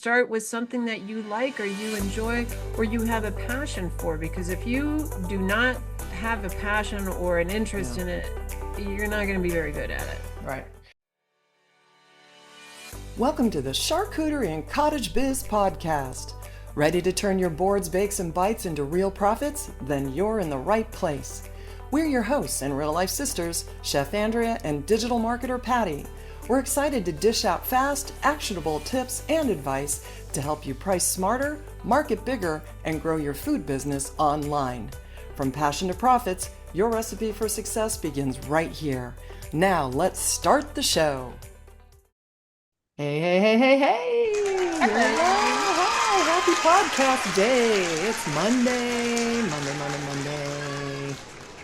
start with something that you like or you enjoy or you have a passion for, because if you do not have a passion or an interest Yeah, in it, you're not going to be very good at it. right. Welcome to the Charcuterie and Cottage Biz podcast. Ready to turn your boards, bakes, and bites into real profits? Then you're in the right place. We're your hosts and real life sisters, Chef Andrea and digital marketer Patty. We're excited to dish out fast, actionable tips and advice to help you price smarter, market bigger, and grow your food business online. From passion to profits, your recipe for success begins right here. Now let's start the show. Hey, hey, hey, hey, hey! Here we go! Hi, happy podcast day! It's Monday.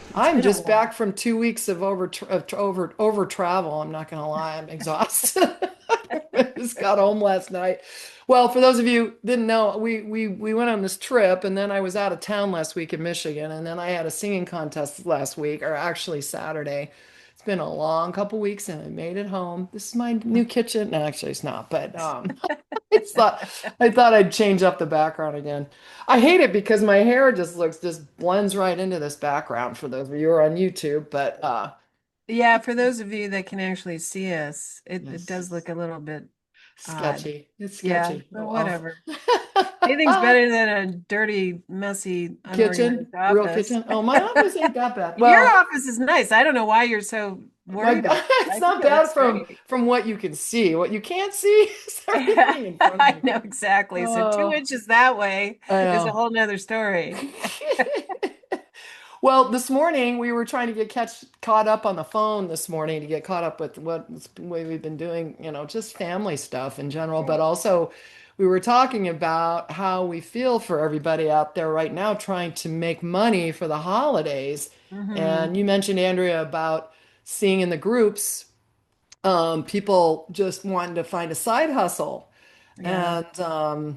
It's I'm been a just while. back from 2 weeks of over travel. I'm not gonna lie, I'm exhausted. I just got home last night. Well, for those of you who didn't know, we went on this trip, and then I was out of town last week in Michigan, and then I had a singing contest last week, or actually Saturday. It's been a long couple weeks, and I made it home. This is my new kitchen. No, actually, it's not, but I thought I'd change up the background again. I hate it because my hair just blends right into this background for those of you who are on YouTube, but Yeah, for those of you that can actually see us, it does it's look a little bit odd. sketchy. It's Yeah, sketchy. but Oh whatever. Anything's well. better than a dirty, messy, Kitchen, unorganized real office. kitchen. Oh, my office ain't that bad. Your Well, office is nice. I don't know why you're so my worried about it. it's I think not it bad looks great. from what you can see. What you can't see is everything in front of I me. know exactly. So two Oh, inches that way I is a know. whole nother story. Well, this morning we were trying to get catch caught up on the phone this morning to get caught up with what way we've been doing, just family stuff in general, but Right. also we were talking about how we feel for everybody out there right now trying to make money for the holidays. And Hmm. you mentioned, Andrea, about seeing in the groups, people just wanting to find a side hustle. Yeah. And,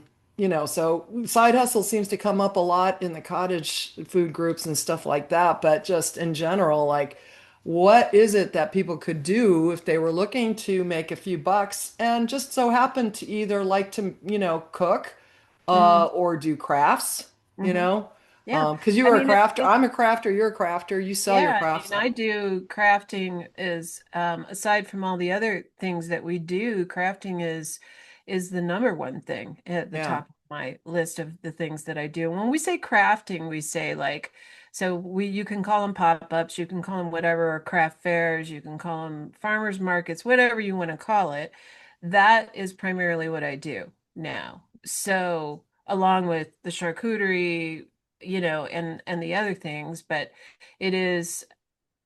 so side hustle seems to come up a lot in the cottage food groups and stuff like that. But just in general, like, what is it that people could do if they were looking to make a few bucks and just so happen to either like to, cook, Hmm. or do crafts, you Hmm. know? Yeah. Because you I are a mean, crafter, I'm a crafter, you're a crafter, you sell your yeah, crafts. and I do crafting is aside from all the other things that we do, crafting is the number one thing at the Yeah. top of my list of the things that I do. When we say crafting, we say like, so we you can call them pop-ups, you can call them whatever, or craft fairs, you can call them farmers markets, whatever you want to call it. That is primarily what I do now. So along with the charcuterie, and the other things, but it is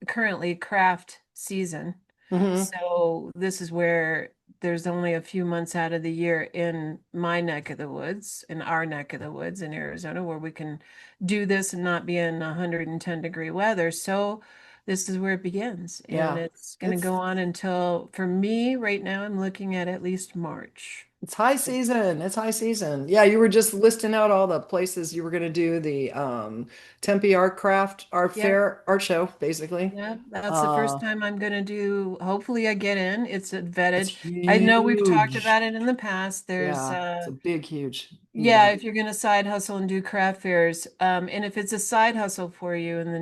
currently craft season. Hmm. So this is where there's only a few months out of the year in my neck of the woods, in our neck of the woods in Arizona, where we can do this and not be in 110-degree weather. So this is where it begins. And Yeah. it's going to It's go on until, for me, right now, I'm looking at least March. It's high season. It's high season. Yeah, you were just listing out all the places you were going to do the Tempe Art Yep. Fair, art show, basically. Yeah, that's the first Uh, time I'm going to do. Hopefully, I get in. It's it's vetted. I know we've talked huge. about it in the past. There's, Yeah, it's a big, huge yeah, event. if you're going to side hustle and do craft fairs, and if it's a side hustle for you and the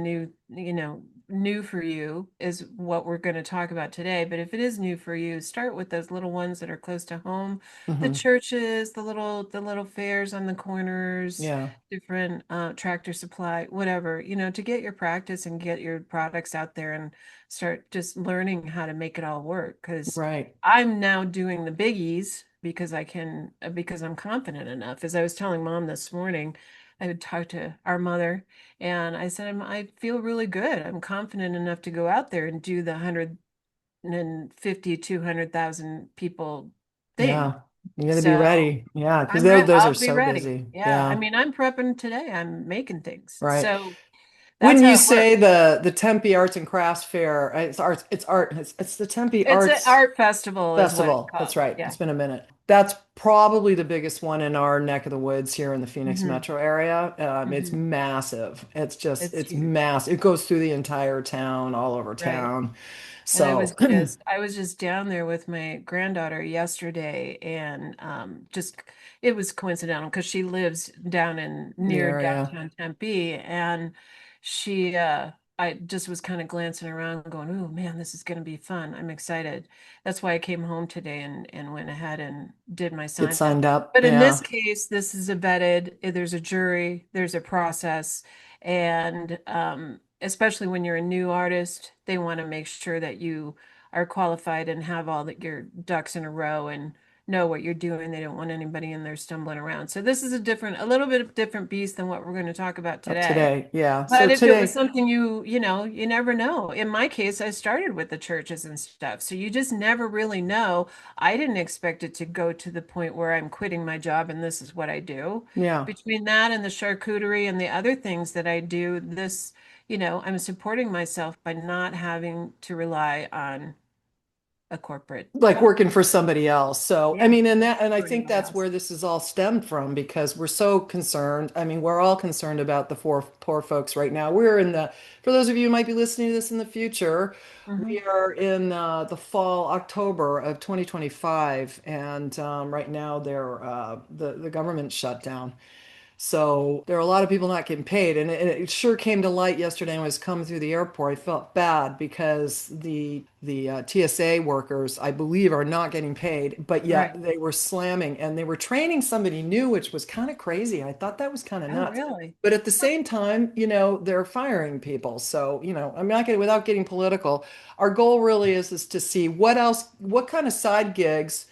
new for you is what we're going to talk about today. But if it is new for you, start with those little ones that are close to home, the Hmm. churches, the little fairs on the corners, Yeah, different Tractor Supply, whatever, to get your practice and get your products out there and start just learning how to make it all work. Because right. I'm now doing the biggies because I'm confident enough. As I was telling mom this morning, I would talk to our mother and I said, I feel really good. I'm confident enough to go out there and do the 150, 200,000 people thing. Yeah, you got to be So ready. Yeah, because I'm ready. those are I'll be so ready. busy. Yeah. I Yeah, mean, I'm prepping today. I'm making things. right. So that's Wouldn't you how it say works. the Tempe Arts and Crafts Fair? It's the Tempe It's an Arts art festival is what it's Festival. That's called. right. Yeah. It's been a minute. That's probably the biggest one in our neck of the woods here in the Phoenix Hmm. metro area. It's Hmm. massive. It's It's huge. massive. It goes through the entire town, all over Right. town. And So, I was just down there with my granddaughter yesterday, and just it was coincidental because she lives down in the near area. downtown Tempe, and she I just was kind of glancing around going, "Oh man, this is going to be fun. I'm excited." That's why I came home today and went ahead and did my Get sign up. signed up. But in Yeah. this case, this is a vetted, there's a jury, there's a process, and especially when you're a new artist, they want to make sure that you are qualified and have all that your ducks in a row and know what you're doing. They don't want anybody in there stumbling around. So this is a little bit of different beast than what we're going to talk about today. Today. Yeah. So But if it was today, something you never know. In my case, I started with the churches and stuff. So you just never really know. I didn't expect it to go to the point where I'm quitting my job and this is what I do. yeah. Between that and the charcuterie and the other things that I do, I'm supporting myself by not having to rely on a corporate Like job. working for somebody else. So, I Yeah, mean, and I for think anybody that's else. where this is all stemmed from because we're so concerned. I mean, we're all concerned about the poor folks right now. For those of you who might be listening to this in the future, Hmm. we are in the fall, October of 2025, and right now the government shut down. So there are a lot of people not getting paid, and it sure came to light yesterday when I was coming through the airport. I felt bad because the TSA workers, I believe, are not getting paid, but yet Right. they were slamming and they were training somebody new, which was kind of crazy. I thought that was kind of Oh, nuts. really? But at the same time, they're firing people. So, I'm not getting without getting political. Our goal really is to see what kind of side gigs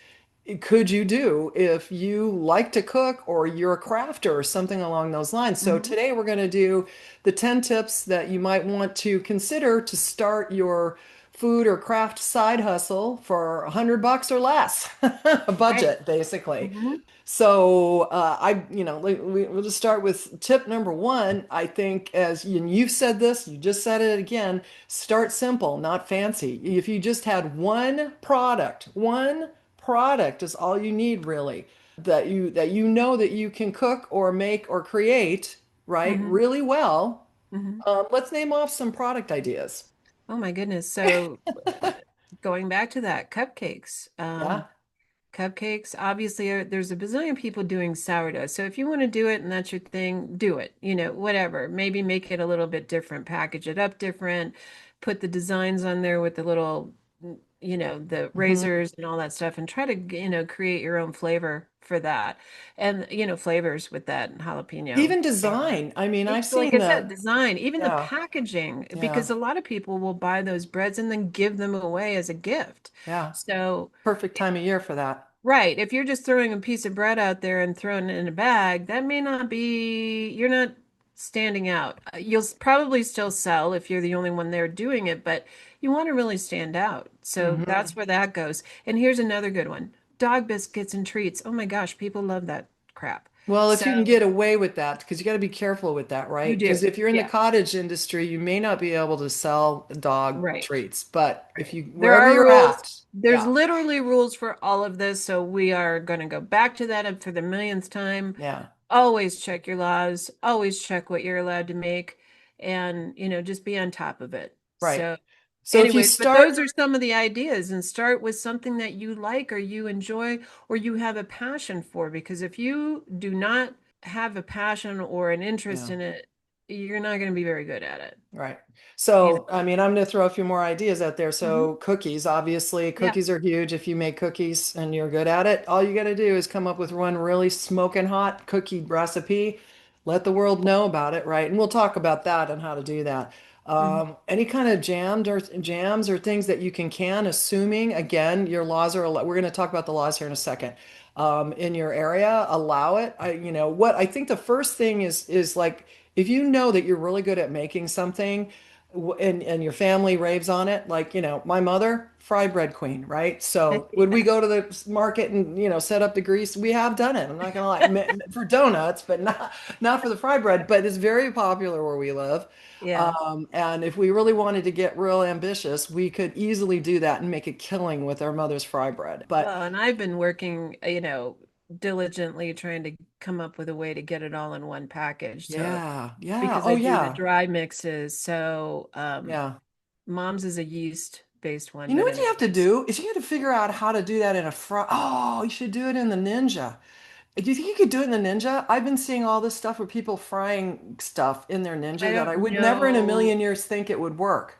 could you do if you like to cook or you're a crafter or something along those lines. So Hmm. today we're going to do the 10 tips that you might want to consider to start your food or craft side hustle for $100 or less, a Right. budget basically. Hmm. So we'll just start with tip number one. I think and you've said this, you just said it again, start simple, not fancy. If you just had one product is all you need really that that you can cook or make or create, right? Hmm. Really well. Hmm. Let's name off some product ideas. Oh my goodness. So going back to that, cupcakes. Yeah. Cupcakes, obviously, there's a bazillion people doing sourdough. So if you want to do it and that's your thing, do it. Whatever. Maybe make it a little bit different, package it up different, put the designs on there with the little, the Mhm. razors and all that stuff, and try to, create your own flavor for that. And, flavors with that jalapeno. Even And design. I mean, I've like I seen said, the design, even the yeah, packaging, yeah, because a lot of people will buy those breads and then give them away as a gift. yeah. So, Perfect time of year for that. right. If you're just throwing a piece of bread out there and throwing it in a bag, you're not standing out. You'll probably still sell if you're the only one there doing it, but you want to really stand out. So Hmm. that's where that goes. And here's another good one. Dog biscuits and treats. Oh my gosh, people love that crap. Well, if So you can get away with that, because you got to be careful with that, you right? do. Because if you're in the Yeah. cottage industry, you may not be able to sell dog Right. treats. But if Right. you, There wherever are you're rules. at, There's yeah, literally rules for all of this. So we are going to go back to that and for the millionth time. yeah, Always check your laws, always check what you're allowed to make, and just be on top of it. right. So, So if you anyways, but start, those are some of the ideas, and start with something that you like or you enjoy or you have a passion for, because if you do not have a passion or an interest yeah. in it, you're not going to be very good at it, Right. you know. So, I mean, I'm going to throw a few more ideas out there. Hmm. So, cookies, obviously, Yeah. cookies are huge. If you make cookies and you're good at it, all you got to do is come up with one really smoking hot cookie recipe, let the world know about it, right? And we'll talk about that and how to do that. Hmm. Any kind of jams or things that you can, assuming again your laws are. We're going to talk about the laws here in a second. In your area, allow it. What I think the first thing is like if you know that you're really good at making something and your family raves on it, like, my mother, fry bread queen, right? So would we go to the market and, set up the grease? We have done it. I'm not gonna lie, for donuts, but not for the fry bread, but it's very popular where we live. Yeah. And if we really wanted to get real ambitious, we could easily do that and make a killing with our mother's fry bread. But Well, and I've been working, diligently trying to come up with a way to get it all in one package. So, yeah, yeah. because Oh I do the yeah. dry mixes. So, Yeah. mom's is a yeast. based one. You know But what you have to anyways, do is you got to figure out how to do that in a fry. Oh, you should do it in the Ninja. Do you think you could do it in the Ninja? I've been seeing all this stuff with people frying stuff in their I Ninja that I don't would never in a know. million years think it would work.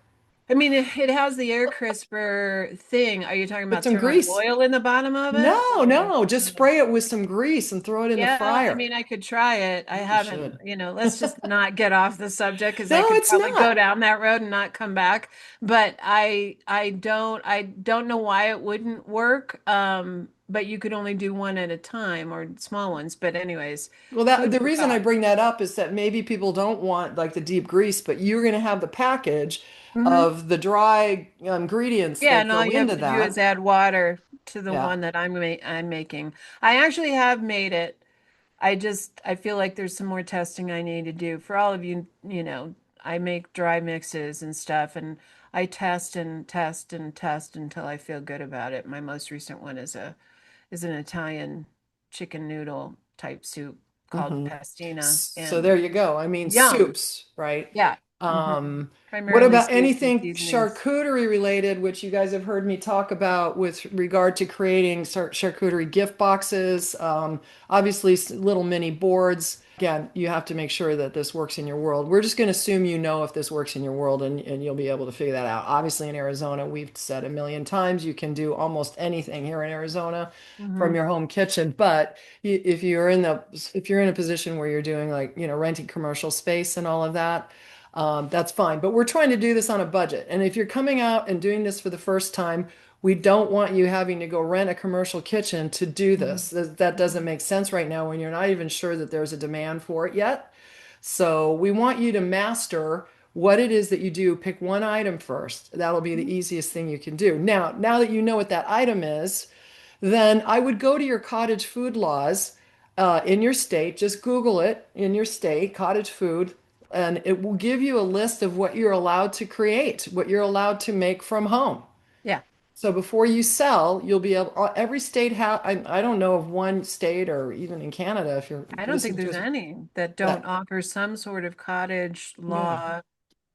I mean, it has the air crisper thing. Are you talking Put about some throwing grease. oil in the bottom of it, No, or no, just you know? spray it with some grease and throw it in the Yeah, I fryer. mean, I could try it. I You haven't, should. let's just not get off the subject because I No, could it's probably go not. down that road and not come back. But I don't know why it wouldn't work. But you could only do one at a time or small ones. But anyways, Well, that food the for reason I thought. bring that up is that maybe people don't want like the deep grease, but you're going to have the package Hmm. of the dry ingredients Yeah, that and all go you have into to do is that. add water to the Yeah. one that I'm making. I actually have made it. I feel like there's some more testing I need to do for all of you. I make dry mixes and stuff, and I test and test and test until I feel good about it. My most recent one is an Italian chicken noodle type soup called hmm pastina, So there and you go. I mean, yum. soups, right? Yeah. Hmm. Um, what Primarily about soups and anything seasonings. charcuterie related, which you guys have heard me talk about with regard to creating charcuterie gift boxes? Obviously, little mini boards. Again, you have to make sure that this works in your world. We're just going to assume you know if this works in your world and you'll be able to figure that out. Obviously, in Arizona, we've said a million times you can do almost anything here in Arizona from Hmm. your home kitchen. But if you're in a position where you're doing like, renting commercial space and all of that, that's fine. But we're trying to do this on a budget. And if you're coming out and doing this for the first time, we don't want you having to go rent a commercial kitchen to do Hmm. this. That doesn't make sense right now when you're not even sure that there's a demand for it yet. So we want you to master what it is that you do. Pick one item first. That'll be the easiest thing you can do. Now that you know what that item is, then I would go to your cottage food laws in your state. Just Google it in your state, cottage food, and it will give you a list of what you're allowed to create, what you're allowed to make from home. Yeah. So before you sell, you'll be able, every state I don't know of one state or even in Canada, if you're, I don't this think is there's just any that don't that, offer some sort of cottage yeah, law,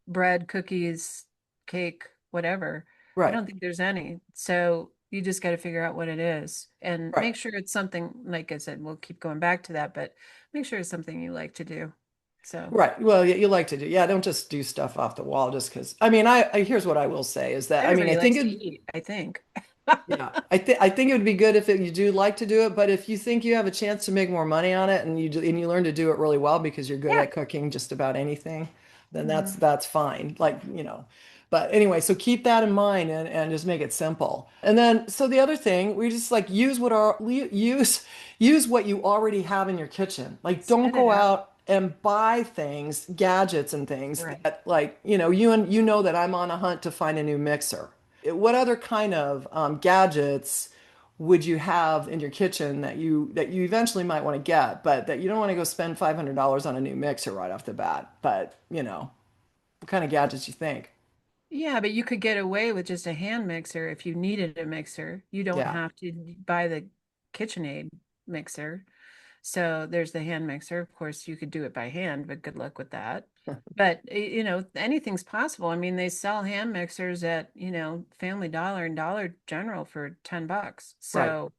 bread, cookies, cake, whatever. I right, don't think there's any. So you just got to figure out what it is and right. make sure it's something, like I said, we'll keep going back to that, but make sure it's something you like to do. So Right. Well, you like to do, yeah, don't just do stuff off the wall just because. I mean, here's what I will say is that, I mean, I everybody think likes to it, eat, I think. yeah, I think it would be good if you do like to do it, but if you think you have a chance to make more money on it and you learn to do it really well because you're good Yeah. at cooking just about anything, then that's Hmm. that's fine. Like, But anyway, so keep that in mind and just make it simple. And then so the other thing, we just like use what you already have in your kitchen. Like don't Set it go up. out and buy things, gadgets and things Right. that like, you know that I'm on a hunt to find a new mixer. What other kind of gadgets would you have in your kitchen that you eventually might want to get, but that you don't want to go spend $500 on a new mixer right off the bat? But what kind of gadgets you think? Yeah, but you could get away with just a hand mixer if you needed a mixer. You don't Yeah. have to buy the KitchenAid mixer. So there's the hand mixer. Of course, you could do it by hand, but good luck with that. But anything's possible. I mean, they sell hand mixers at, Family Dollar and Dollar General for $10. Right. So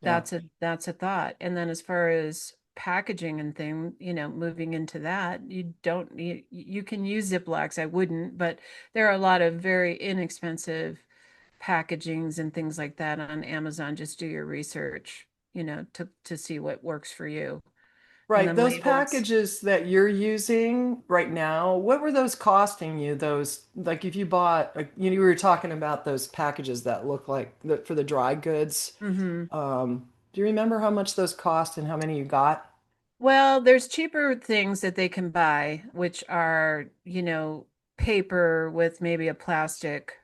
Yeah. that's a thought. And then as far as packaging and thing, moving into that, you can use Ziplocs. I wouldn't, but there are a lot of very inexpensive packagings and things like that on Amazon. Just do your research, to see what works for you. And Right. then Those labels. packages that you're using right now, what were those costing you? Those, like if you bought, like, you were talking about those packages that look like for the dry goods. Hmm. Do you remember how much those cost and how many you got? Well, there's cheaper things that they can buy, which are, paper with maybe a plastic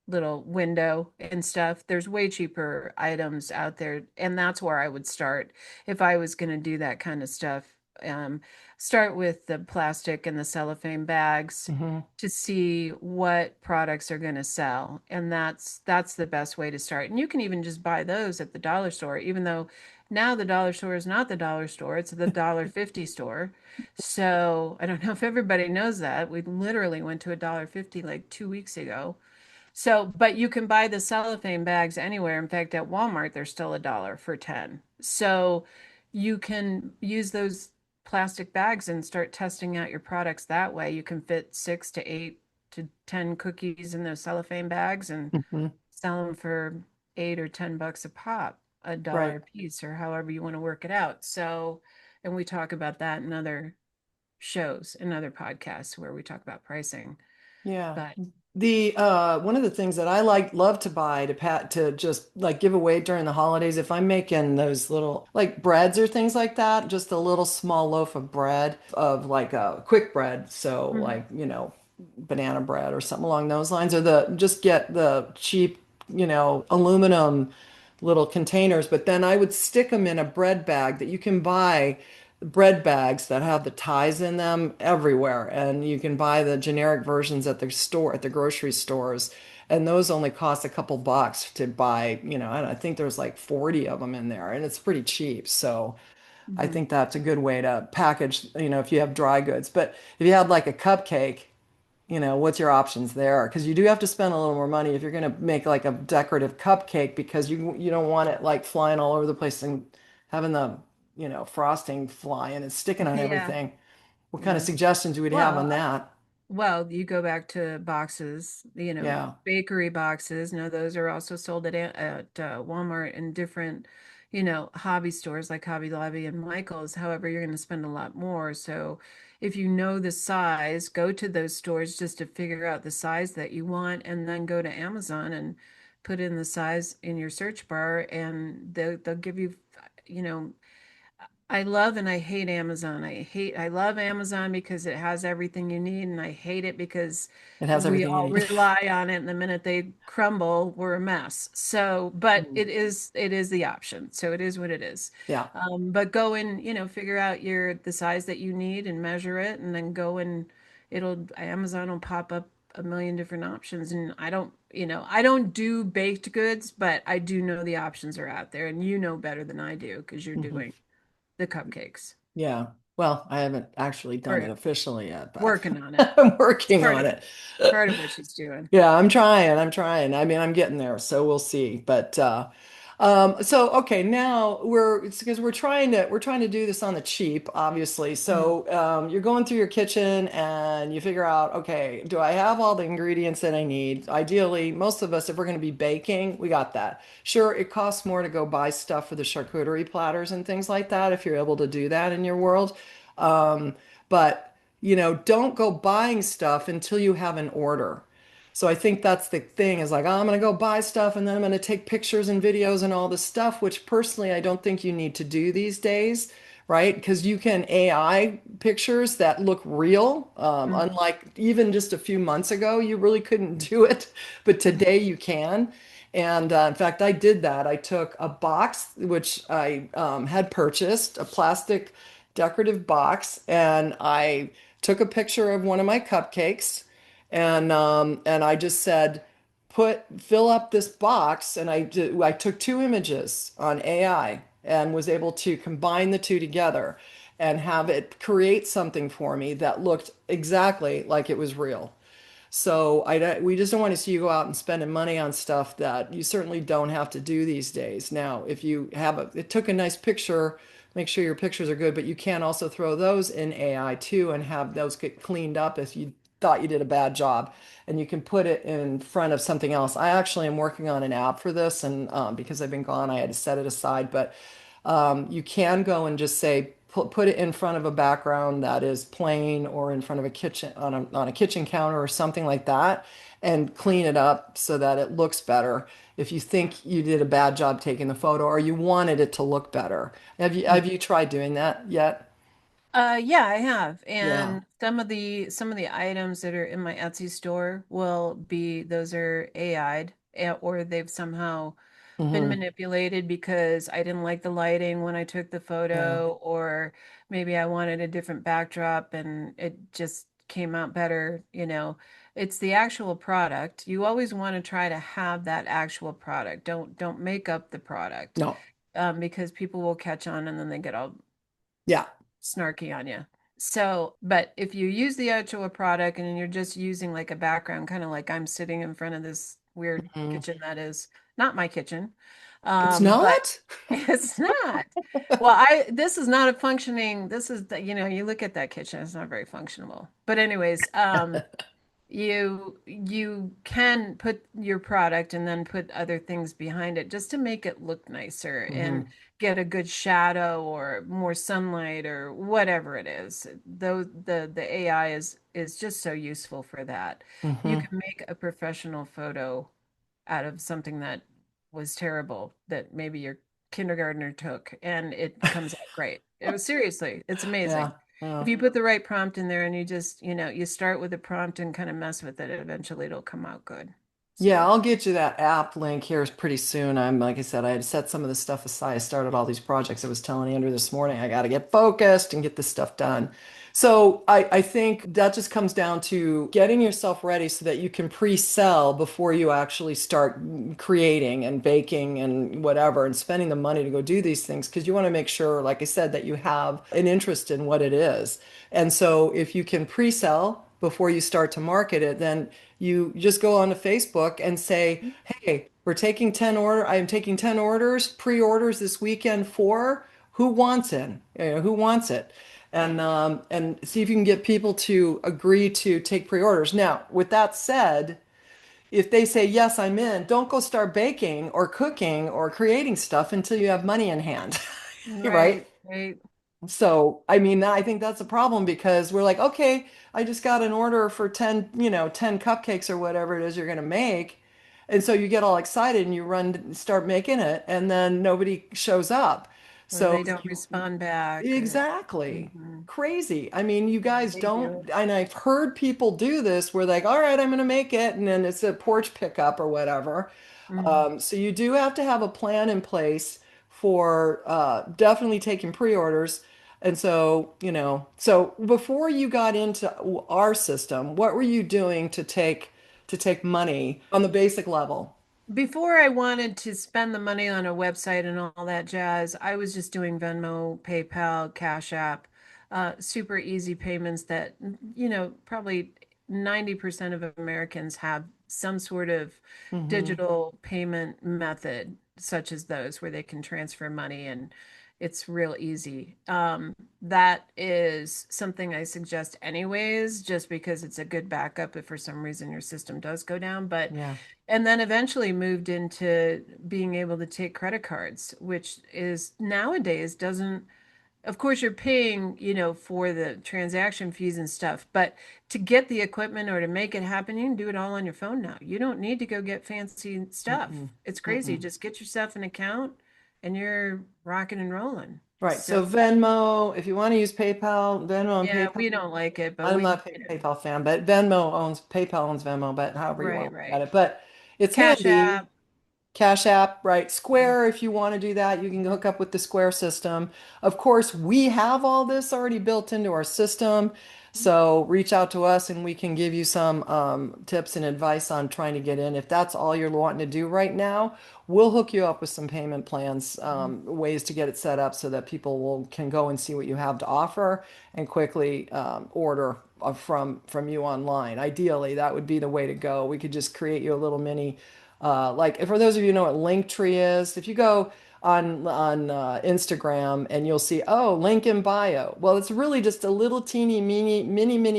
little window and stuff. There's way cheaper items out there, and that's where I would start if I was going to do that kind of stuff. Um, Start with the plastic and the cellophane bags Hmm. to see what products are going to sell, and that's the best way to start. And you can even just buy those at the dollar store, even though now the dollar store is not the dollar store, it's the $1.50 store. So I don't know if everybody knows that. We literally went to $1.50 like 2 weeks ago. So, but you can buy the cellophane bags anywhere. In fact, at Walmart, they're still $1 for 10. So you can use those plastic bags and start testing out your products that way. You can fit 6 to 8 to 10 cookies in those cellophane bags and Hmm. sell them for 8 or 10 bucks a pop, a dollar Right. a piece, or however you want to work it out. So, and we talk about that in other shows and other podcasts where we talk about pricing. Yeah. But The one of the things that I love to buy to just like give away during the holidays, if I'm making those little like breads or things like that, just a little small loaf of bread of like a quick bread, so Mhm. like, banana bread or something along those lines, or the just get the cheap, aluminum little containers, but then I would stick them in a bread bag that you can buy bread bags that have the ties in them everywhere. And you can buy the generic versions at the store, at the grocery stores. And those only cost a couple bucks to buy, I think there's like 40 of them in there and it's pretty cheap. So I Mhm. think that's a good way to package, if you have dry goods. But if you have like a cupcake, what's your options there? Because you do have to spend a little more money if you're going to make like a decorative cupcake because you don't want it like flying all over the place and having the, frosting flying and sticking on Yeah. everything. What kind of Yeah. suggestions you would have on Well, that? well, you go back to boxes, Yeah, bakery boxes. No, those are also sold at Walmart and different, hobby stores like Hobby Lobby and Michael's. However, you're going to spend a lot more. So if you know the size, go to those stores just to figure out the size that you want, and then go to Amazon and put in the size in your search bar, and they'll give you, you know, I love and I hate Amazon. I love Amazon because it has everything you need, and I hate it because it has we everything you all need. rely on it, and the minute they crumble, we're a mess. So, but Mm. it is the option. So it is what it is. Yeah. But go and, figure out the size that you need and measure it, and then go and Amazon will pop up a million different options. And I don't do baked goods, but I do know the options are out there, and you know better than I do because you're Hmm. doing the cupcakes Yeah. Well, I haven't actually done it or officially yet, but working on it. I'm It's working part on of it. part of what she's doing. Yeah, I'm trying. I'm trying. I mean, I'm getting there, so we'll see. But so okay, now it's because we're trying to do this on the cheap, obviously. Mhm. So you're going through your kitchen and you figure out, okay, do I have all the ingredients that I need? Ideally, most of us, if we're going to be baking, we got that. Sure, it costs more to go buy stuff for the charcuterie platters and things like that if you're able to do that in your world. But don't go buying stuff until you have an order. So I think that's the thing is like, oh, I'm going to go buy stuff and then I'm going to take pictures and videos and all this stuff, which personally I don't think you need to do these days, right? Because you can AI pictures that look real. Mhm. Unlike even just a few months ago, you really couldn't do it, but today you can. And in fact, I did that. I took a box, which I had purchased, a plastic decorative box, and I took a picture of one of my cupcakes and I just said, fill up this box, and I took two images on AI and was able to combine the two together and have it create something for me that looked exactly like it was real. So we just don't want to see you go out and spending money on stuff that you certainly don't have to do these days. Now, if you it took a nice picture, make sure your pictures are good, but you can also throw those in AI too and have those get cleaned up if you thought you did a bad job. And you can put it in front of something else. I actually am working on an app for this, and because I've been gone, I had to set it aside. But you can go and just say, put it in front of a background that is plain or in front of a kitchen on a kitchen counter or something like that and clean it up so that it looks better if you think you did a bad job taking the photo or you wanted it to look better. Have you tried doing that yet? Yeah, I have. Yeah. And some of the items that are in my Etsy store will be those are AI'd, or they've somehow been Hmm. manipulated because I didn't like the lighting when I took the Yeah. photo, or maybe I wanted a different backdrop and it just came out better. It's the actual product. You always want to try to have that actual product. Don't make up the product, No. because people will catch on and then they get all Yeah. snarky on you. So, but if you use the actual product and you're just using like a background, kind of like I'm sitting in front of this weird Mm. kitchen that is. Not my kitchen. It's But not? it's not. Well, this is not a functioning, this is the, you look at that kitchen, it's not very functional. But anyways, you can put your product and then put other things behind it just to make it look nicer and Hmm. get a good shadow or more sunlight or whatever it is. Though the AI is just so useful for that. You Hmm. can make a professional photo out of something that was terrible that maybe your kindergartner took and it comes out great. It was seriously, it's Yeah. amazing. If Yeah. you put the right prompt in there and you just, you start with a prompt and kind of mess with it, eventually it'll come out good. Yeah, So, I'll get you that app link here pretty soon. Like I said, I had set some of this stuff aside. I started all these projects. I was telling Andrew this morning, I got to get focused and get this stuff done. So I think that just comes down to getting yourself ready so that you can pre-sell before you actually start creating and baking and whatever and spending the money to go do these things because you want to make sure, like I said, that you have an interest in what it is. And so if you can pre-sell before you start to market it, then you just go onto Facebook and say, "Hey, I'm taking 10 orders, pre-orders this weekend for who wants it? Who wants it?" And see if you can get people to agree to take pre-orders. Now, with that said, if they say, "Yes, I'm in," don't go start baking or cooking or creating stuff until you have money in hand. Right? right, right. So, I mean, I think that's a problem because we're like, okay, I just got an order for 10, 10 cupcakes or whatever it is you're going to make. And so you get all excited and you run, start making it, and then nobody shows up. Or So they don't you, respond back or exactly. mhm. Crazy. I mean, you Yeah, guys they do don't, it. and I've heard people do this where like, all right, I'm going to make it, and then it's a porch pickup or whatever. Mhm. So you do have to have a plan in place for definitely taking pre-orders. And so, so before you got into our system, what were you doing to take money on the basic level? Before I wanted to spend the money on a website and all that jazz, I was just doing Venmo, PayPal, Cash App, super easy payments that, probably 90% of Americans have some sort of Hmm. digital payment method, such as those where they can transfer money and it's real easy. That is something I suggest anyways, just because it's a good backup if for some reason your system does go down. But Yeah. and then eventually moved into being able to take credit cards, which is nowadays doesn't, of course, you're paying, for the transaction fees and stuff, but to get the equipment or to make it happen, you can do it all on your phone now. You don't need to go get fancy stuff. Mm-mm. It's crazy. Mm-mm. Just get yourself an account and you're rocking and rolling. Right. So, So Venmo, if you want to use PayPal, Venmo and yeah, PayPal. we don't like it, but I'm we, not a PayPal fan, but PayPal owns Venmo, but however you want right, to look at right. it. But it's Cash handy. App. Cash App, right? Square, if you want to do that, you can hook up with the Square system. Of course, we have all this already built into our system. So reach out to us and we can give you some tips and advice on trying to get in. If that's all you're wanting to do right now, we'll hook you up with some payment plans, ways to get it set up so that people can go and see what you have to offer and quickly order from you online. Ideally, that would be the way to go. We could just create you a little mini like for those of you who know what Linktree is, if you go on Instagram and you'll see, oh, link in bio. Well, it's really just a little teeny mini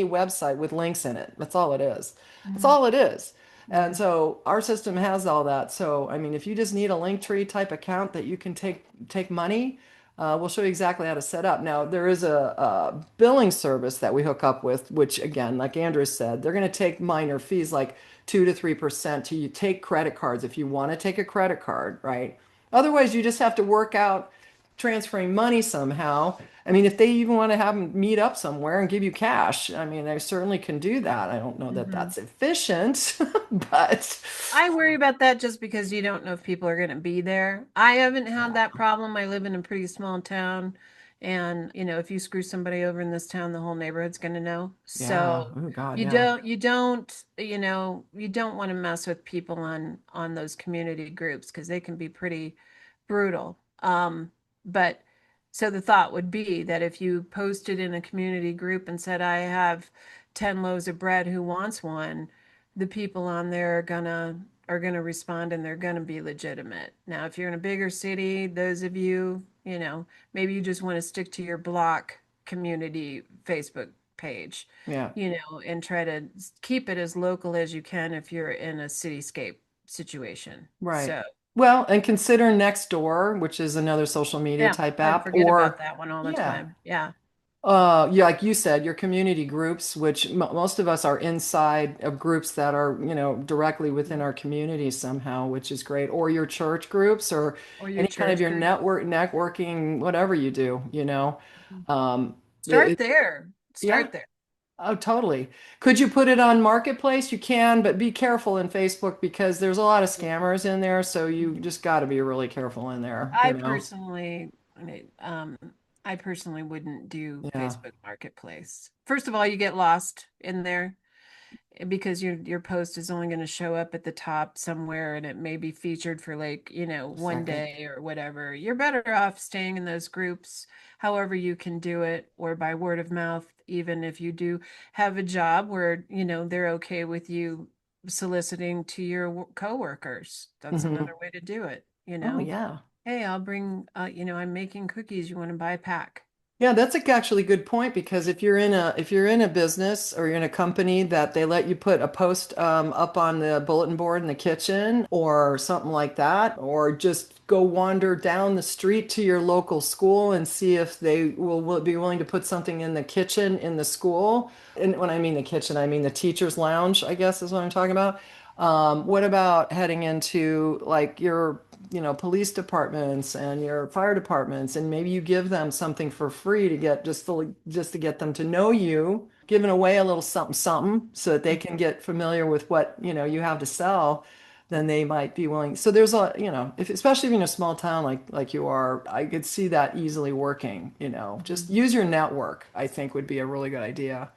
website with links in it. That's all it is. That's Mhm. all it is. And Yeah. so our system has all that. So I mean, if you just need a Linktree type account that you can take money, we'll show you exactly how to set up. Now, there is a billing service that we hook up with, which again, like Andrew said, they're going to take minor fees like 2 to 3% to you take credit cards if you want to take a credit card, right? Otherwise, you just have to work out transferring money somehow. I mean, if they even want to have them meet up somewhere and give you cash, I mean, they certainly can do that. I don't know that Mhm. that's efficient, but I worry about that just because you don't know if people are going to be there. I haven't had yeah, that problem. I live in a pretty small town, and if you screw somebody over in this town, the whole neighborhood's going to know. yeah. So Oh God, you yeah. don't, you don't, you don't want to mess with people on those community groups because they can be pretty brutal. But so the thought would be that if you posted in a community group and said, "I have 10 loaves of bread, who wants one?" the people on there are gonna are going to respond and they're going to be legitimate. Now, if you're in a bigger city, those of you, maybe you just want to stick to your block community Facebook page, Yeah. and try to keep it as local as you can if you're in a cityscape situation. Right. So, Well, and consider Nextdoor, which is another social media yeah, type I app, forget about or that one all the yeah. time. Yeah. Yeah, like you said, your community groups, which most of us are inside of groups that are, directly within our community somehow, which is great. Or your church groups, or Or your any kind of church your group. networking, whatever you do. Um, Start it, there. yeah, Start there. oh, totally. Could you put it on Marketplace? You can, but be careful in Facebook because there's a lot of scammers in there, so you just got to be really careful in I there. personally, I personally wouldn't do Yeah. Facebook Marketplace. First of all, you get lost in there because your post is only going to show up at the top somewhere and it may be featured for like, one Second. day or whatever. You're better off staying in those groups however you can do it or by word of mouth, even if you do have a job where, they're okay with you soliciting to your coworkers. That's Hmm. another way to do it. Oh, yeah. Hey, I'll bring, I'm making cookies. You want to buy a pack? Yeah, that's a actually good point because if you're in a business or you're in a company that they let you put a post up on the bulletin board in the kitchen or something like that, or just go wander down the street to your local school and see if they will be willing to put something in the kitchen in the school. And when I mean the kitchen, I mean the teacher's lounge, I guess is what I'm talking about. What about heading into like your police departments and your fire departments, and maybe you give them something for free to get just to get them to know you, giving away a little something something so that they can get familiar with what you have to sell, then they might be willing. So there's if especially if you're in a small town like you are, I could see that easily working. Just Mhm. use your network, I think would be a really good idea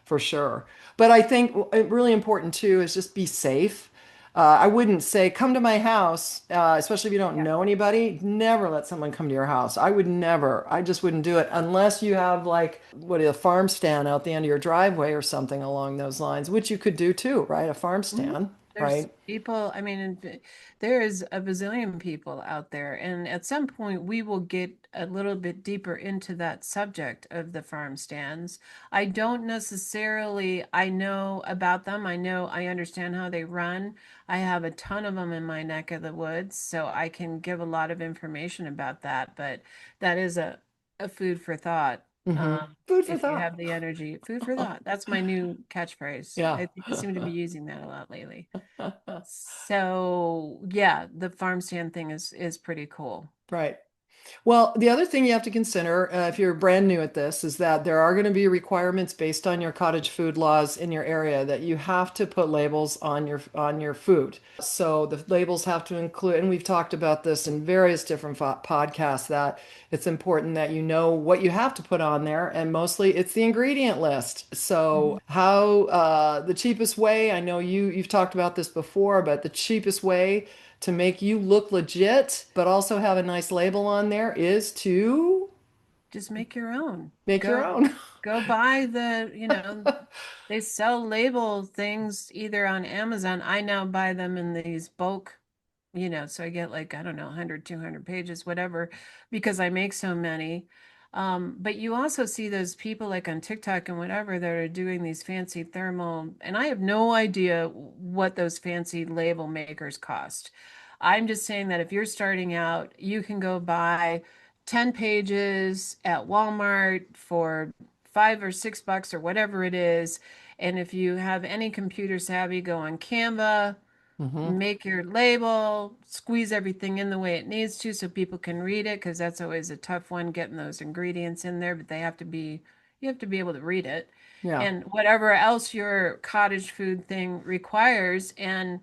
for sure. But I think really important too is just be safe. I wouldn't say come to my house, especially if you don't Yeah. know anybody. Never let someone come to your house. I would never. I just wouldn't do it unless you have like a farm stand out the end of your driveway or something along those lines, which you could do too, right? A farm Mhm. stand, There's right? people, I mean, there is a bazillion people out there. And at some point, we will get a little bit deeper into that subject of the farm stands. I don't necessarily, I know about them. I understand how they run. I have a ton of them in my neck of the woods, so I can give a lot of information about that. But that is a food for thought. Food for If you thought. have the energy, food for thought. That's my new catchphrase. Yeah. I seem to be using that a lot lately. So yeah, the farm stand thing is pretty cool. Right. Well, the other thing you have to consider, if you're brand new at this, is that there are going to be requirements based on your cottage food laws in your area that you have to put labels on your food. So the labels have to include, and we've talked about this in various different podcasts, that it's important that you know what you have to put on there, and mostly it's the ingredient list. So Mhm. how the cheapest way, I know you've talked about this before, but the cheapest way to make you look legit, but also have a nice label on there is to Just make your own. make your Go own. go buy they sell label things either on Amazon. I now buy them in these bulk, so I get like, I don't know, 100, 200 pages, whatever, because I make so many. But you also see those people like on TikTok and whatever that are doing these fancy thermal, and I have no idea what those fancy label makers cost. I'm just saying that if you're starting out, you can go buy 10 pages at Walmart for $5 or $6 or whatever it is. And if you have any computer savvy, go on Canva, Hmm. make your label, squeeze everything in the way it needs to so people can read it, because that's always a tough one getting those ingredients in there, but you have to be able to read it. Yeah, And whatever else your cottage food thing requires, and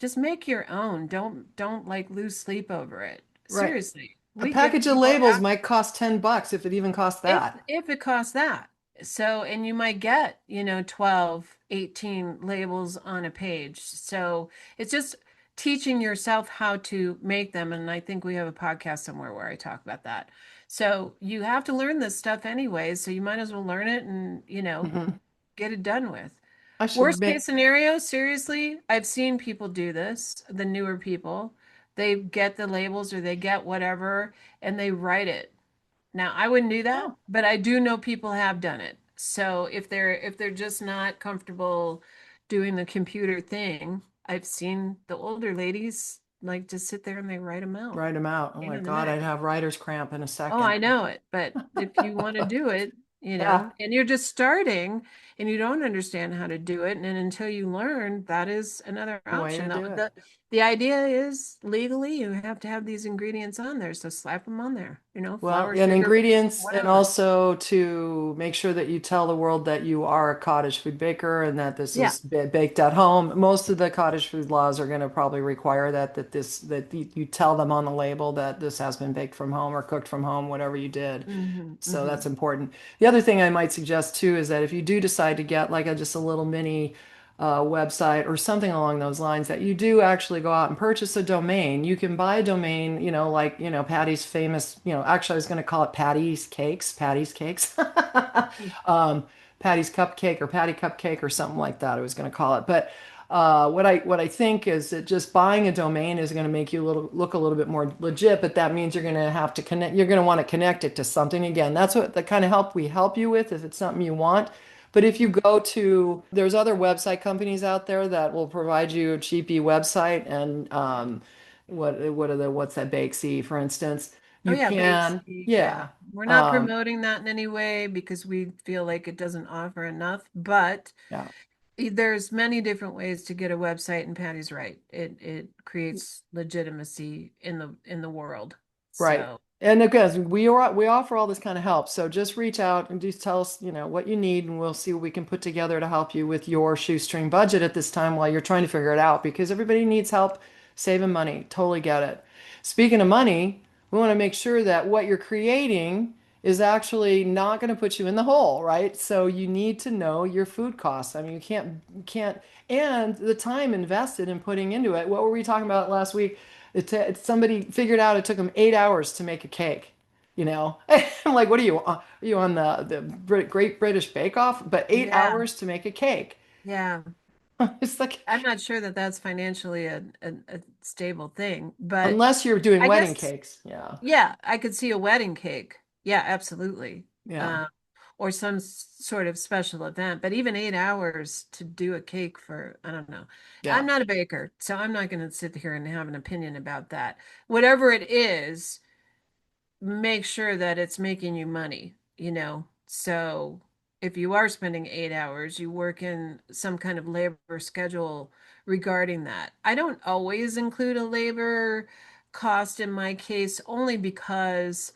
just make your own. Don't like lose sleep over it. right. Seriously. A We get package of people labels might cost $10 if it even costs that. if it costs that. So, and you might get, 12, 18 labels on a page. So it's just teaching yourself how to make them. And I think we have a podcast somewhere where I talk about that. So you have to learn this stuff anyways. So you might as well learn it and, Hmm. get it done with. I should Worst make. case scenario, seriously, I've seen people do this, the newer people. They get the labels or they get whatever and they write it. Now, I wouldn't do that, Oh, but I do know people have done it. So if they're just not comfortable doing the computer thing, I've seen the older ladies like just sit there and they write them out. write them out. Oh Pain my in the God, I'd neck. have writer's cramp in a Oh, second. I know it, but if you want to do it, Yeah, and you're just starting and you don't understand how to do it, and then until you learn, that is another the way option. to Now, do it. the idea is legally you have to have these ingredients on there, so slap them on there, Well, flour, and sugar, ingredients, and whatever. also to make sure that you tell the world that you are a cottage food baker and that this Yeah. is baked at home. Most of the cottage food laws are going to probably require that you tell them on the label that this has been baked from home or cooked from home, whatever you did. Hmm. So Hmm. that's important. The other thing I might suggest too is that if you do decide to get like just a little mini website or something along those lines, that you do actually go out and purchase a domain. You can buy a domain, like, Patty's famous, actually I was going to call it Patty's Cakes, um, Patty's Cupcake or Patty Cupcake or something like that. I was going to call it. But what I think is that just buying a domain is going to make you look a little bit more legit, but that means you're going to have to connect. You're going to want to connect it to something. Again, that's what the kind of help we help you with if it's something you want. But if you go to, there's other website companies out there that will provide you a cheapy website, and what's that Bakesy, for instance. Oh You yeah, can, Bakespeak. Yeah. yeah, We're not um, promoting that in any way because we feel like it doesn't offer enough, but yeah. there's many different ways to get a website, and Patty's right. It creates legitimacy in the world. Right. So, And again, we offer all this kind of help. So just reach out and just tell us, what you need, and we'll see what we can put together to help you with your shoestring budget at this time while you're trying to figure it out, because everybody needs help saving money. Totally get it. Speaking of money, we want to make sure that what you're creating is actually not going to put you in the hole, right? So you need to know your food costs. I mean, you can't, and the time invested in putting into it. What were we talking about last week? Somebody figured out it took them 8 hours to make a cake. I'm like, what are you on the Great British Bake Off? But eight yeah, hours to make a cake. yeah. It's like, I'm not sure that that's financially a stable thing, but unless you're doing I wedding guess, cakes. Yeah. yeah, I could see a wedding cake. Yeah, absolutely. Yeah. Um, or some sort of special event, but even 8 hours to do a cake for, I don't know. I'm Yeah. not a baker, so I'm not going to sit here and have an opinion about that. Whatever it is, make sure that it's making you money. So if you are spending 8 hours, you work in some kind of labor schedule regarding that. I don't always include a labor cost in my case, only because,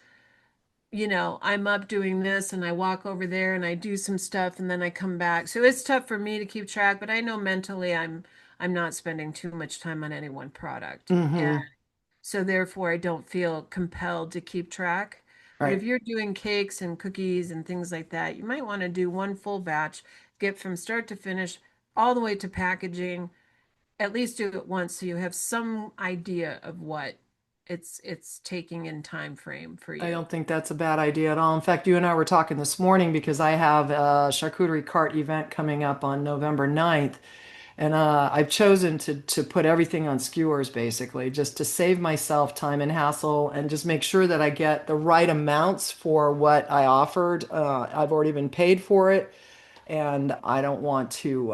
I'm up doing this and I walk over there and I do some stuff and then I come back. So it's tough for me to keep track, but I know mentally I'm not spending too much time on any one product. Mm-hmm. So therefore, I don't feel compelled to keep track. But if Right. you're doing cakes and cookies and things like that, you might want to do one full batch, get from start to finish, all the way to packaging. At least do it once so you have some idea of what it's taking in time frame for I you. don't think that's a bad idea at all. In fact, you and I were talking this morning because I have a charcuterie cart event coming up on November 9th. And I've chosen to put everything on skewers basically, just to save myself time and hassle and just make sure that I get the right amounts for what I offered. I've already been paid for it, and I don't want to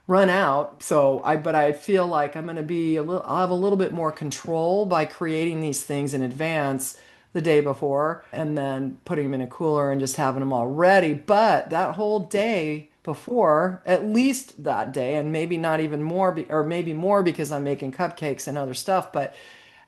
run out. But I feel like I'm going to I'll have a little bit more control by creating these things in advance the day before and then putting them in a cooler and just having them all ready. But that whole day before, at least that day, and maybe not even more, or maybe more because I'm making cupcakes and other stuff, but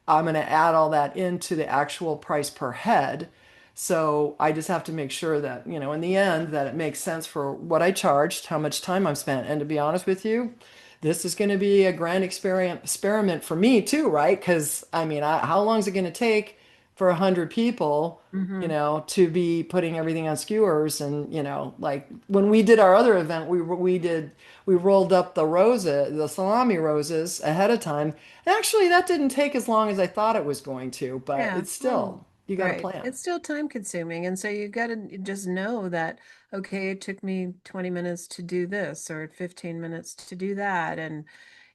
I'm going to add all that into the actual price per head. So I just have to make sure that, in the end, that it makes sense for what I charged, how much time I've spent. And to be honest with you, this is going to be a grand experiment for me too, right? Because I mean, how long is it going to take for 100 people, Hmm. to be putting everything on skewers? And like when we did our other event, we rolled up the salami roses ahead of time. And actually, that didn't take as long as I thought it was going to, but Yeah. it's Well, still. You got to Right. plan. It's still time consuming. And so you got to just know that, okay, it took me 20 minutes to do this or 15 minutes to do that. And,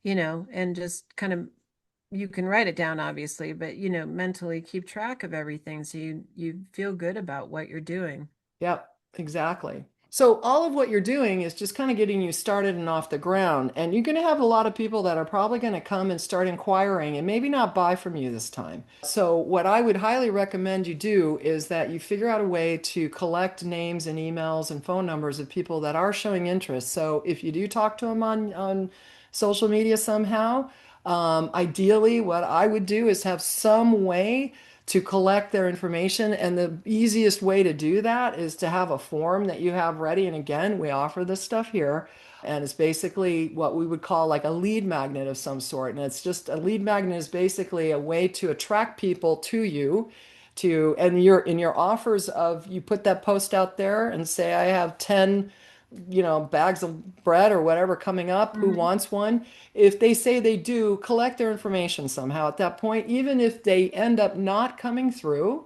and just kind of, you can write it down, obviously, but, mentally keep track of everything so you feel good about what you're doing. Yep, exactly. So all of what you're doing is just kind of getting you started and off the ground. And you're going to have a lot of people that are probably going to come and start inquiring and maybe not buy from you this time. So what I would highly recommend you do is that you figure out a way to collect names and emails and phone numbers of people that are showing interest. So if you do talk to them on social media somehow, ideally what I would do is have some way to collect their information. And the easiest way to do that is to have a form that you have ready. And again, we offer this stuff here. And it's basically what we would call like a lead magnet of some sort. And it's just a lead magnet is basically a way to attract people to you and your offers of you put that post out there and say, I have 10 bags of bread or whatever coming up. Who Hmm. wants one? If they say they do, collect their information somehow at that point. Even if they end up not coming through,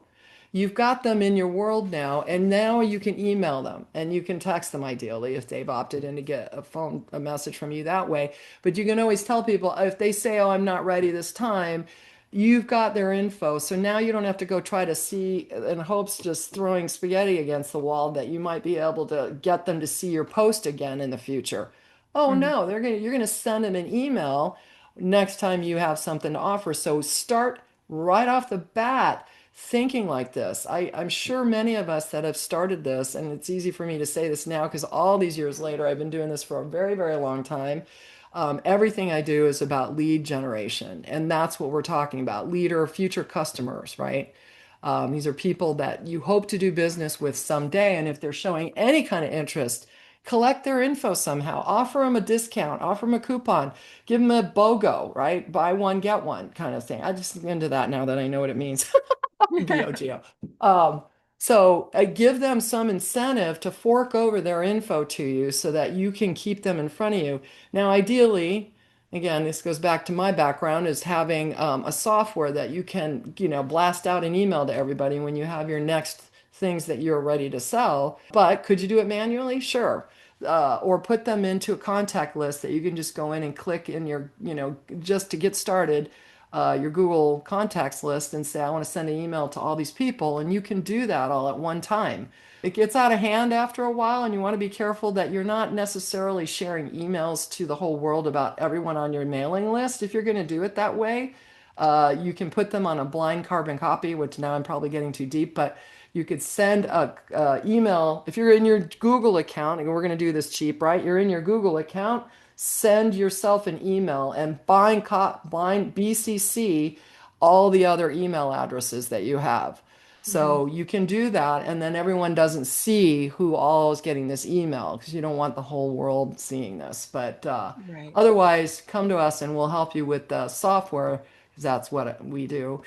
you've got them in your world now, and now you can email them and you can text them ideally if they've opted in to get a message from you that way. But you can always tell people if they say, "Oh, I'm not ready this time," you've got their info. So now you don't have to go try to see in hopes just throwing spaghetti against the wall that you might be able to get them to see your post again in the future. Oh Hmm. no, you're gonna send them an email next time you have something to offer. So start right off the bat thinking like this. I'm sure many of us that have started this, and it's easy for me to say this now because all these years later, I've been doing this for a very, very long time. Everything I do is about lead generation, and that's what we're talking about, lead or future customers, right? These are people that you hope to do business with someday, and if they're showing any kind of interest, collect their info somehow, offer them a discount, offer them a coupon, give them a BOGO, right? Buy one, get one kind of thing. I just into that now that I know what it means. BOGO. Um, so give them some incentive to fork over their info to you so that you can keep them in front of you. Now, ideally, again, this goes back to my background, is having a software that you can, blast out an email to everybody when you have your next things that you're ready to sell. But could you do it manually? Sure. Or put them into a contact list that you can just go in and click in your, just to get started, your Google contacts list and say, I want to send an email to all these people. And you can do that all at one time. It gets out of hand after a while, and you want to be careful that you're not necessarily sharing emails to the whole world about everyone on your mailing list. If you're going to do it that way, you can put them on a blind carbon copy, which now I'm probably getting too deep, but you could send a email if you're in your Google account, and we're going to do this cheap, right? You're in your Google account, send yourself an email and blind BCC all the other email addresses that you have. Hmm. So you can do that, and then everyone doesn't see who all is getting this email because you don't want the whole world seeing this. But Right. otherwise, come to us and we'll help you with the software because that's what we do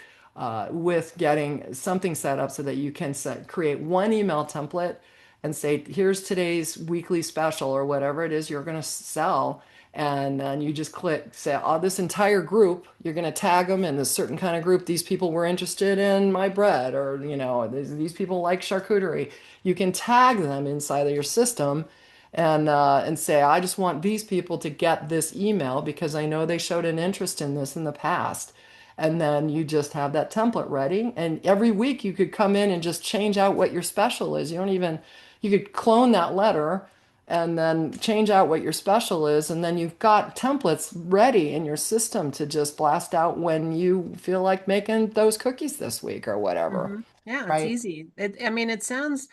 with getting something set up so that you can create one email template and say, here's today's weekly special or whatever it is you're going to sell. And then you just click, say, oh, this entire group, you're going to tag them in this certain kind of group. These people were interested in my bread, or, these people like charcuterie. You can tag them inside of your system and say, I just want these people to get this email because I know they showed an interest in this in the past. And then you just have that template ready. And every week you could come in and just change out what your special is. You could clone that letter and then change out what your special is. And then you've got templates ready in your system to just blast out when you feel like making those cookies this week or whatever. Hmm. Yeah, it's Right? easy. I mean, it sounds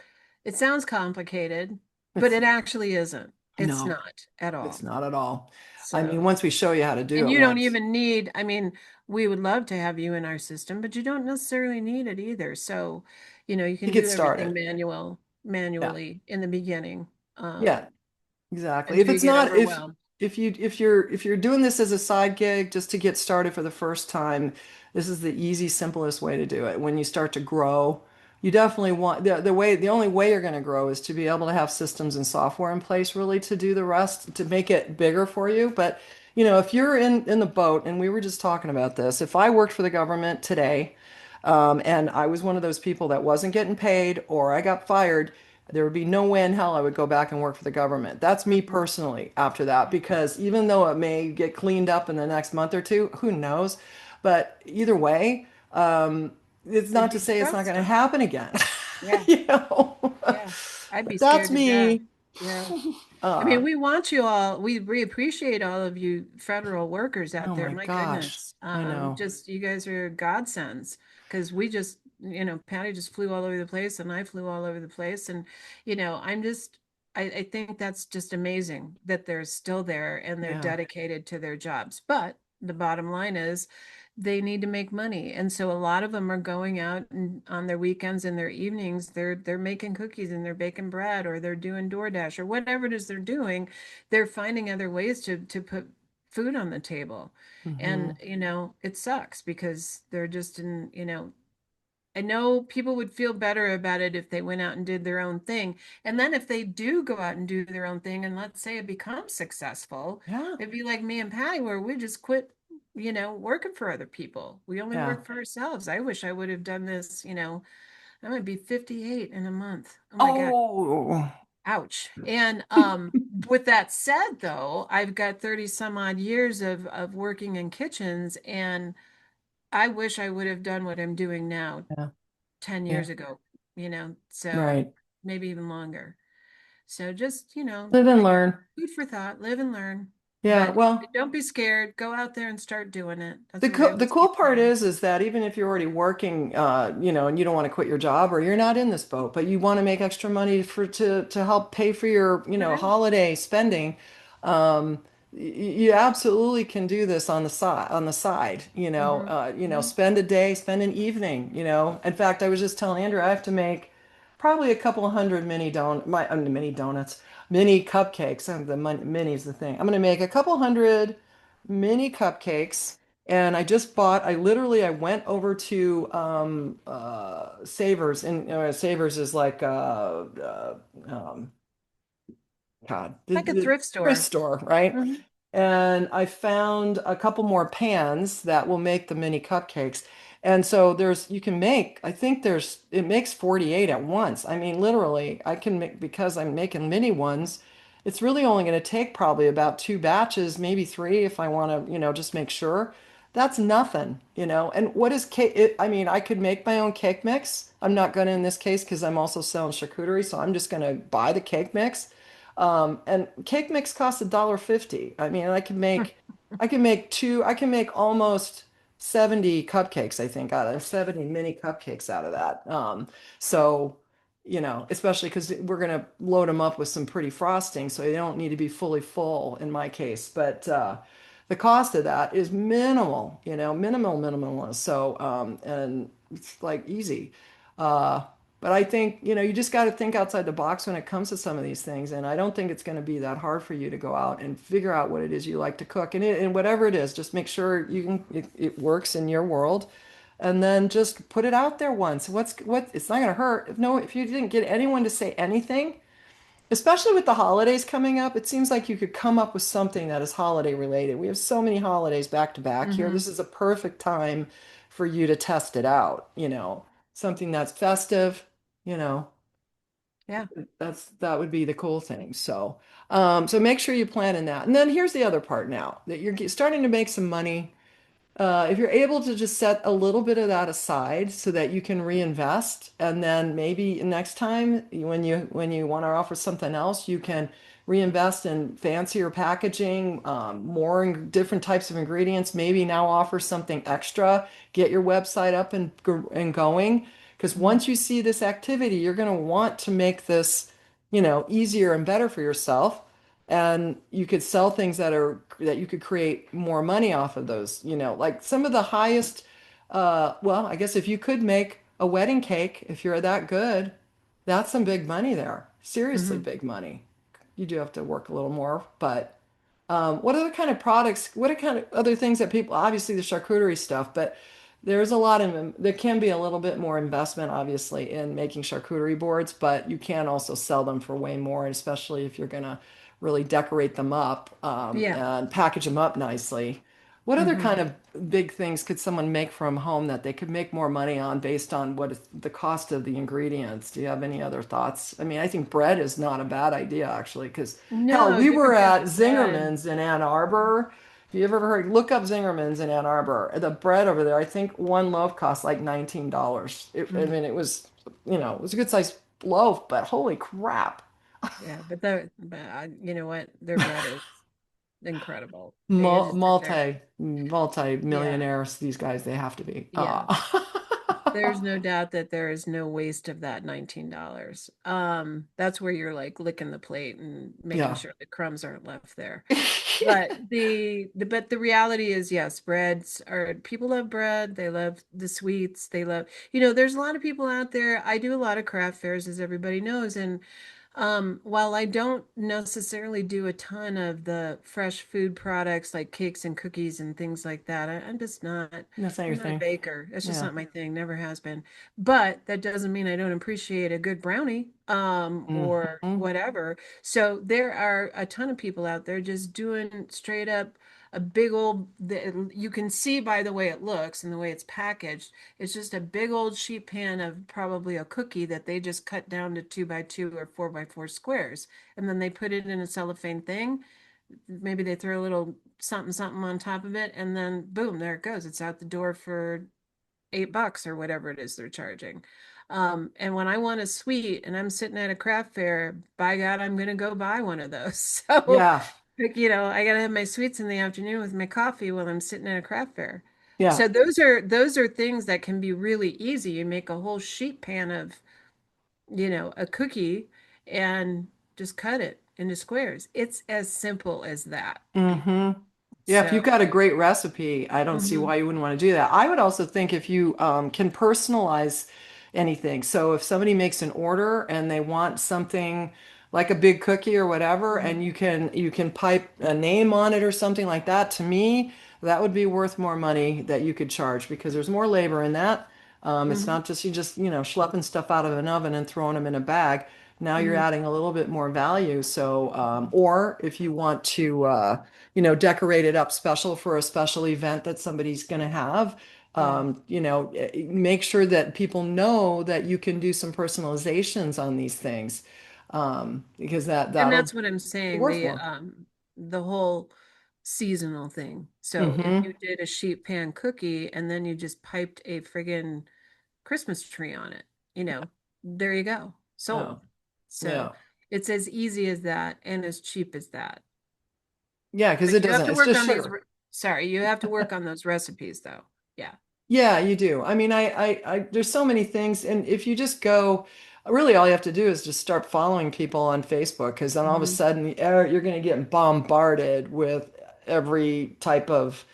complicated, but It's it actually isn't. It's no, not at it's all. not at all. I mean, So, once we show you how to do and it you don't once, even need, I mean, we would love to have you in our system, but you don't necessarily need it either. So, you to can get do everything started. Yeah. manually in the beginning, Yeah. Exactly. If until you it's get not overwhelmed. if you're doing this as a side gig just to get started for the first time, this is the easy, simplest way to do it. When you start to grow, you definitely want the only way you're going to grow is to be able to have systems and software in place really to do the rest to make it bigger for you. But if you're in the boat, and we were just talking about this, if I worked for the government today, And I was one of those people that wasn't getting paid or I got fired. There would be no way in hell I would go back and work for the government. That's me Mhm. personally after that, because even though it may get cleaned up in the next month or two, who knows? But either way, it's It'd not to be say it's not going to stressful. happen again. Yeah. You know, Yeah. I'd be but that's scared to death. me. Yeah. I Uh, mean, we want you all, we appreciate all of you federal workers out oh there. my My gosh. goodness. I know. Just you guys are godsends because we just, Patty just flew all over the place and I flew all over the place. And, I think that's just amazing that they're still there and they're Yeah. dedicated to their jobs. But the bottom line is they need to make money. And so a lot of them are going out and on their weekends and their evenings, they're making cookies and they're baking bread or they're doing DoorDash or whatever it is they're doing. They're finding other ways to put food on the table. And, Hmm. it sucks because they're just I know people would feel better about it if they went out and did their own thing. And then if they do go out and do their own thing, and let's say it becomes successful, Yeah. it'd be like me and Patty, where we just quit, working for other people. We only Yeah. work for ourselves. I wish I would have done this, I'm gonna be 58 in a month. Oh my God. Oh, Ouch. And with that said, though, I've got 30 some odd years of working in kitchens, and I wish I would have done what I'm doing now yeah. 10 Yeah. years ago, so Right. maybe even longer. So just, Live and I guess learn. food for thought, live and learn. Yeah. But Well, don't be scared. Go out there and start doing it. the That's what I co the always cool keep part saying. is that even if you're already working, and you don't want to quit your job or you're not in this boat, but you want to make extra money to help pay for your, Right. holiday spending, you absolutely can do this on the side, Mm-hmm. Hmm. spend a day, spend an evening. In fact, I was just telling Andrew I have to make probably a couple of hundred mini donuts, mini cupcakes. Mini is the thing. I'm going to make a couple hundred mini cupcakes. And I went over to Savers, and Savers is like um, God, Like a the thrift thrift store. store, right? Hmm. And I found a couple more pans that will make the mini cupcakes. And so you can make, I think it makes 48 at once. I mean, literally, I can make, because I'm making mini ones, it's really only going to take probably about two batches, maybe three if I want to, just make sure. That's nothing. And what is cake? I mean, I could make my own cake mix. I'm not going to in this case because I'm also selling charcuterie, so I'm just going to buy the cake mix. And cake mix costs $1.50. I mean, I can make almost 70 cupcakes, I think, out of 70 mini cupcakes out of that. So, especially because we're going to load them up with some pretty frosting, so they don't need to be fully full in my case. But the cost of that is minimal, minimal. So, and it's like easy. Uh, but I think, you just got to think outside the box when it comes to some of these things. And I don't think it's going to be that hard for you to go out and figure out what it is you like to cook. And whatever it is, just make sure it works in your world. And then just put it out there once. It's not going to hurt. If you didn't get anyone to say anything, especially with the holidays coming up, it seems like you could come up with something that is holiday related. We have so many holidays back to back here. Hmm. This is a perfect time for you to test it out, something that's festive, you know. Yeah. That would be the cool thing. So make sure you plan in that. And then here's the other part now that starting to make some money. If you're able to just set a little bit of that aside so that you can reinvest, and then maybe next time when you want to offer something else, you can reinvest in fancier packaging, more different types of ingredients. Maybe now offer something extra, get your website up and going. Because Hmm. once you see this activity, you're going to want to make this, easier and better for yourself, and you could sell things that you could create more money off of those, like some of the highest, well, I guess if you could make a wedding cake, if you're that good, that's some big money there. Seriously Hmm. big money. You do have to work a little more, but what other kind of products, what are kind of other things that people, obviously the charcuterie stuff, but there can be a little bit more investment, obviously, in making charcuterie boards, but you can also sell them for way more, especially if you're going to really decorate them up Yeah. and package them up nicely. What other Hmm. kind of big things could someone make from home that they could make more money on based on what is the cost of the ingredients? Do you have any other thoughts? I mean, I think bread is not a bad idea actually, because hell, No, we good were at organic bread. Zingerman's in Ann Arbor. If you ever heard, look up Zingerman's in Ann Arbor. The bread over there, I think one loaf cost like $19. I Mm. mean, it was, it was a good sized loaf, but holy crap. Yeah, you know what? Their bread is incredible. You just sit there. Multi Yeah, millionaires, these guys, they have to be. yeah. There's no doubt that there is no waste of that $19. That's where you're like licking the plate and making Yeah. sure the crumbs aren't left there. But the reality is, yes, breads are people love bread. They love the sweets. They love, there's a lot of people out there. I do a lot of craft fairs, as everybody knows, and while I don't necessarily do a ton of the fresh food products like cakes and cookies and things like that, I'm just not. That's not your I'm not a thing. baker. It's just Yeah. not my thing. Never has been. But that doesn't mean I don't appreciate a good brownie, or Hmm. whatever. So there are a ton of people out there just doing straight up a big old, you can see by the way it looks and the way it's packaged, it's just a big old sheet pan of probably a cookie that they just cut down to 2 by 2 or 4 by 4 squares. And then they put it in a cellophane thing. Maybe they throw a little something, something on top of it. And then boom, there it goes. It's out the door for $8 or whatever it is they're charging. And when I want a sweet and I'm sitting at a craft fair, by God, I'm going to go buy one of those. So, Yeah. like, I got to have my sweets in the afternoon with my coffee while I'm sitting at a craft fair. Yeah. So those are things that can be really easy. You make a whole sheet pan of, a cookie and just cut it into squares. It's as simple as that. Hmm. Yeah, if you've So, got a great recipe, I don't see mhm, why you wouldn't want to do that. I would also think if you can personalize anything. So if somebody makes an order and they want something like a big cookie or whatever, mhm, and you can pipe a name on it or something like that, to me, that would be worth more money that you could charge because there's more labor in that. It's mhm, not just you just, schlepping stuff out of an oven and throwing them in a bag. Now you're mhm, adding a little bit more value. So, or if you want to, decorate it up special for a special event that somebody's going to have. yeah. Make sure that people know that you can do some personalizations on these things, because And that'll that's what I'm be saying, worth more. the whole seasonal thing. So if Hmm. you did a sheet pan cookie and then you just piped a friggin' Christmas tree on it, there you go. Yeah, Sold. So yeah, it's as easy as that and as cheap as that. yeah. Because But it you have doesn't. to It's work just on those, sugar. sorry, you have to work on those recipes though. Yeah. Yeah, you do. I mean, there's so many things, and if you just go, really, all you have to do is just start following people on Facebook, because then all of a Hmm. sudden, you're going to get bombarded with every type of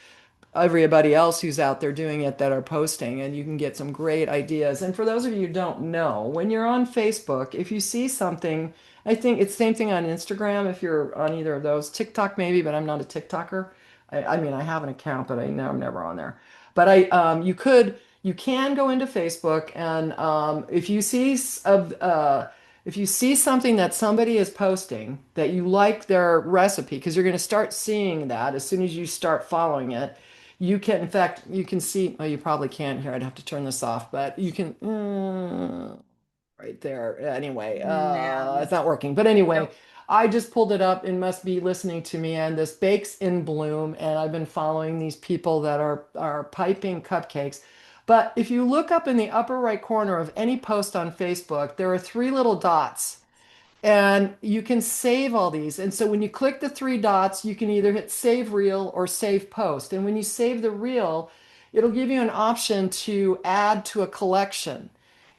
everybody else who's out there doing it that are posting, and you can get some great ideas. And for those of you who don't know, when you're on Facebook, if you see something, I think it's the same thing on Instagram if you're on either of those, TikTok maybe, but I'm not a TikToker. I mean, I have an account, but I'm never on there. But you can go into Facebook, and if you see something that somebody is posting that you like their recipe, because you're going to start seeing that as soon as you start following it, you can, in fact, you can see, oh, you probably can't here. I'd have to turn this off, but you can, right there. Anyway, Yeah. it's not working. But anyway, Nope. I just pulled it up and must be listening to me. And this bakes in bloom, and I've been following these people that are piping cupcakes. But if you look up in the upper right corner of any post on Facebook, there are three little dots and you can save all these. And so when you click the three dots, you can either hit save reel or save post. And when you save the reel, it'll give you an option to add to a collection.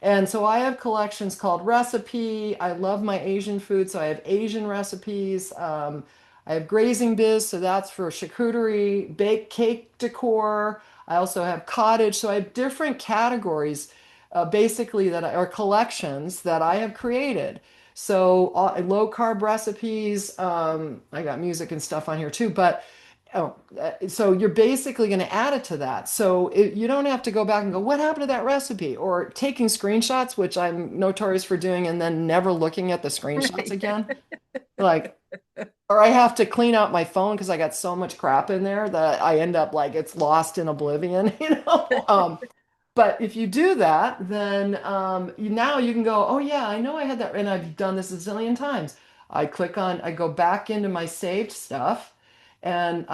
And so I have collections called recipe. I love my Asian food, so I have Asian recipes. I have grazing biz, so that's for charcuterie, baked cake decor. I also have cottage, so I have different categories, basically that are collections that I have created. So low carb recipes. I got music and stuff on here too, but so you're basically going to add it to that. So you don't have to go back and go, what happened to that recipe? Or taking screenshots, which I'm notorious for doing, and then never looking at the screenshots Right. again. Like, or I have to clean out my phone because I got so much crap in there that I end up like it's lost in oblivion, you know? But if you do that, then now you can go, oh yeah, I know I had that, and I've done this a zillion times. I go back into my saved stuff, and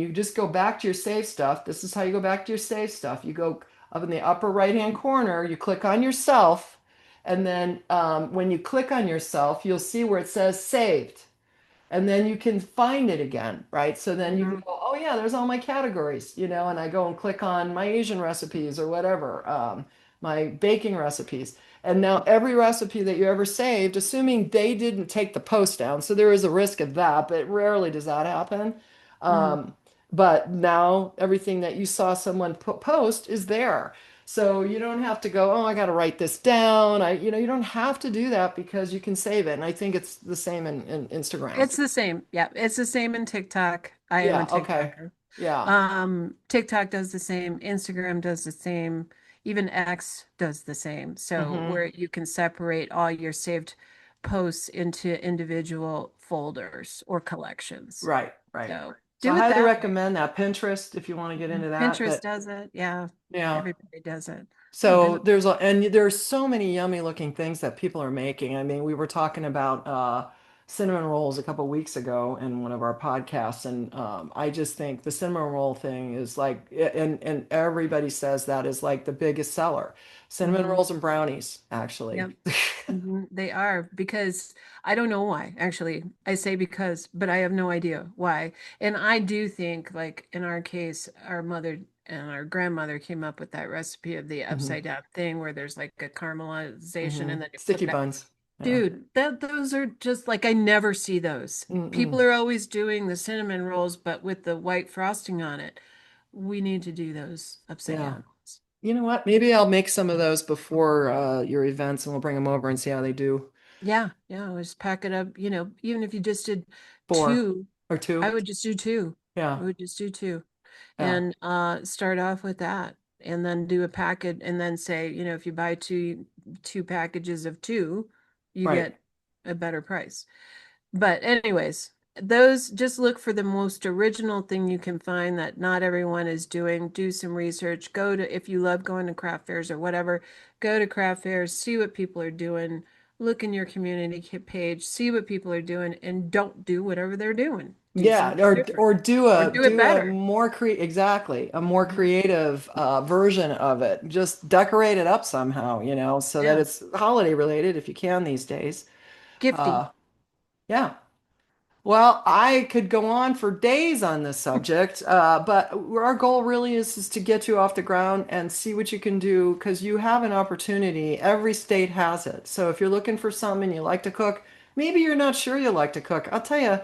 you just go back to your saved stuff. This is how you go back to your saved stuff. You go up in the upper right-hand corner, you click on yourself, and then when you click on yourself, you'll see where it says saved, and then you can find it again, right? So then you can Mhm. go, oh yeah, there's all my categories, you know, and I go and click on my Asian recipes or whatever, my baking recipes. And now every recipe that you ever saved, assuming they didn't take the post down, so there is a risk of that, but rarely does that happen. Mhm. Um, but now everything that you saw someone post is there. So you don't have to go, oh, I got to write this down. You don't have to do that because you can save it. And I think it's the same in Instagram. It's the same. Yeah, it's the same in TikTok. I am a Yeah, okay. TikToker. Yeah. TikTok does the same, Instagram does the same, even X does the same. So Hmm. where you can separate all your saved posts into individual folders or collections. Right, right. So So I do it highly that way. recommend that. Pinterest, if you want to get into that. Pinterest But does it. Yeah, yeah. everybody does it. Oh, So goodness. there's so many yummy looking things that people are making. I mean, we were talking about cinnamon rolls a couple weeks ago in one of our podcasts, and I just think the cinnamon roll thing is like, and everybody says that is like the biggest seller. Cinnamon Hmm. rolls and brownies, actually. Yep. They are because I don't know why. Actually, I say because, but I have no idea why. And I do think, like in our case, our mother and our grandmother came up with that recipe of the Hmm. upside down thing where there's like a caramelization Hmm. and then you flip Sticky it out. buns. Yeah. Dude, that those are just like I never see those. People Mm-mm. are always doing the cinnamon rolls, but with the white frosting on it. We need to do those upside Yeah. down ones. You know what? Maybe I'll make some of those before your events and we'll bring them over and see how they do. Yeah, yeah, just pack it up, even if you just did Four two, or I two. would just do two. Yeah. I would just do two Yeah. and start off with that and then do a packet and then say, if you buy two packages of two, you Right. get a better price. But anyways, those just look for the most original thing you can find that not everyone is doing. Do some research. Go to, if you love going to craft fairs or whatever, go to craft fairs, see what people are doing. Look in your community page, see what people are doing, and don't do whatever they're doing. Do Yeah, something different or do or a do it do a better. more exactly, a more Mhm. creative version of it. Just decorate it up somehow, so that Yeah. it's holiday related if you can these days. Gifty. Uh, yeah. Well, I could go on for days on this subject, but our goal really is to get you off the ground and see what you can do because you have an opportunity. Every state has it. So if you're looking for something and you like to cook, maybe you're not sure you like to cook. I'll tell you,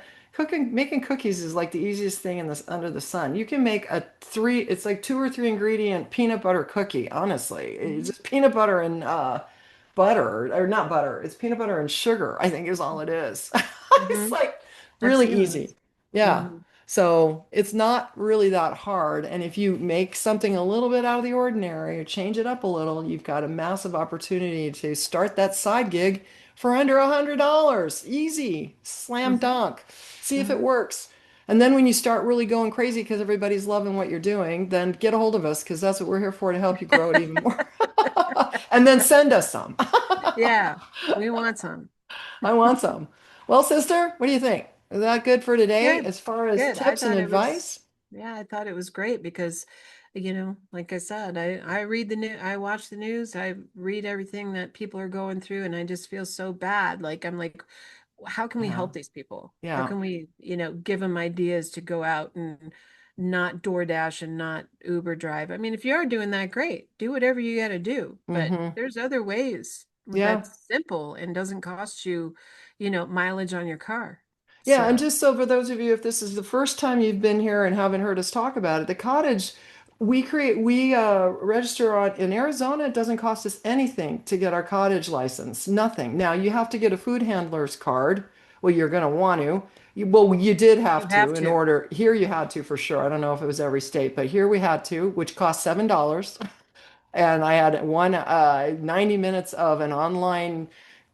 making cookies is like the easiest thing in this under the sun. You can make it's like two or three ingredient peanut butter cookie, honestly. It's Mhm. just peanut butter and butter, or not butter. It's peanut butter and sugar, I think is all it is. It's Hmm. like I've really seen easy. those. Yeah. Hmm. So it's not really that hard. And if you make something a little bit out of the ordinary or change it up a little, you've got a massive opportunity to start that side gig for under $100. Easy. Slam Hmm. dunk. See if it Hmm. works. And then when you start really going crazy because everybody's loving what you're doing, then get a hold of us because that's what we're here for to help you grow it even more. And then send us some. Yeah, we want some. I want some. Well, sister, what do you think? Is that good for today Good, as far as good. I tips and thought it was, advice? yeah, I thought it was great because, like I said, I read the news, I watch the news, I read everything that people are going through, and I just feel so bad. Like I'm like, how can we Yeah. help these people? How Yeah. can we, give them ideas to go out and not DoorDash and not Uber drive? I mean, if you are doing that, great. Do whatever you got to do, but Hmm. there's other ways Yeah. that's simple and doesn't cost you, mileage on your car. Yeah, and So. just so for those of you, if this is the first time you've been here and haven't heard us talk about it, the cottage we register on in Arizona. It doesn't cost us anything to get our cottage license. Nothing. Now you have to get a food handler's card. Well, you're going to want to. You did You have to have in to. order. Here you had to for sure. I don't know if it was every state, but here we had to, which cost $7. And I had 90 minutes of an online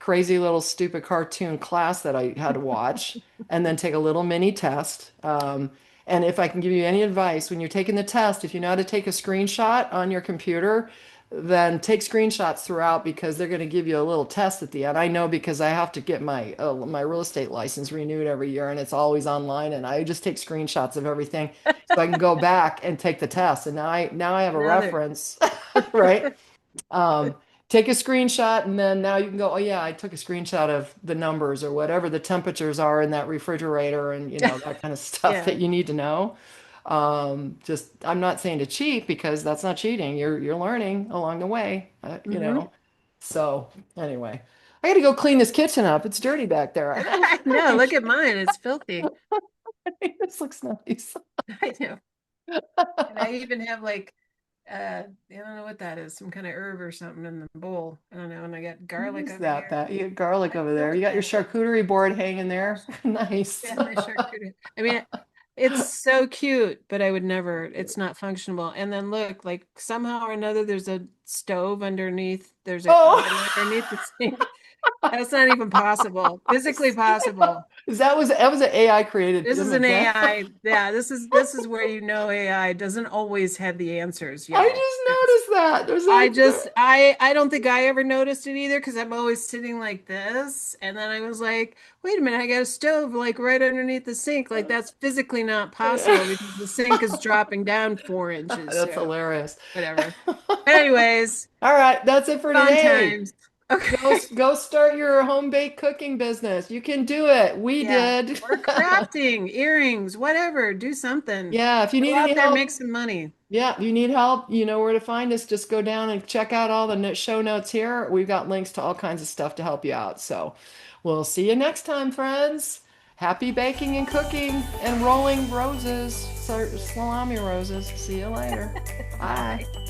crazy little stupid cartoon class that I had to watch and then take a little mini test. And if I can give you any advice, when you're taking the test, if you know how to take a screenshot on your computer, then take screenshots throughout because they're going to give you a little test at the end. I know because I have to get my real estate license renewed every year and it's always online and I just take screenshots of everything so I can go back and take the test. And now I have a Another. reference, right? Um, take a screenshot and then now you can go, oh yeah, I took a screenshot of the numbers or whatever the temperatures are in that refrigerator and that kind of stuff Yeah. that you need to know. Just I'm not saying to cheat because that's not cheating. You're learning. Hmm. So anyway, I got to go clean this kitchen up. It's dirty back there. I know. Look at mine. It's filthy. This looks nice. I know. And I even have like I don't know what that is, some kind of herb or something in the bowl. I don't know. And I got What garlic is over that? here. That you got garlic I over feel there. You like got your that. charcuterie board hanging there. Nice. Yeah, my charcuterie. I mean, it's so cute, but I would never, it's not functional. And then look, like somehow or another, there's a stove underneath, there's an Oh, oven underneath the sink. That's not even possible, physically possible. that was an AI created This is an image, huh? AI. Yeah, this is where you know AI doesn't always have the answers, I y'all. just noticed that. I don't think I ever noticed it either because I'm always sitting like this. And then I was like, wait a minute, I got a stove like right underneath the sink. Like that's physically not possible because the sink is dropping down 4 inches. That's So hilarious. whatever. Anyways, All right, that's it for fun today. times. Go Okay. go start your home baked cooking business. You can do it. We Yeah. did. Or crafting, earrings, whatever. Do something. Yeah, if you Go need any out there, make help, some money. yeah, if you need help, you know where to find us. Just go down and check out all the show notes here. We've got links to all kinds of stuff to help you out. So we'll see you next time, friends. Happy baking and cooking and rolling roses, salami roses. See you later. Bye. Bye.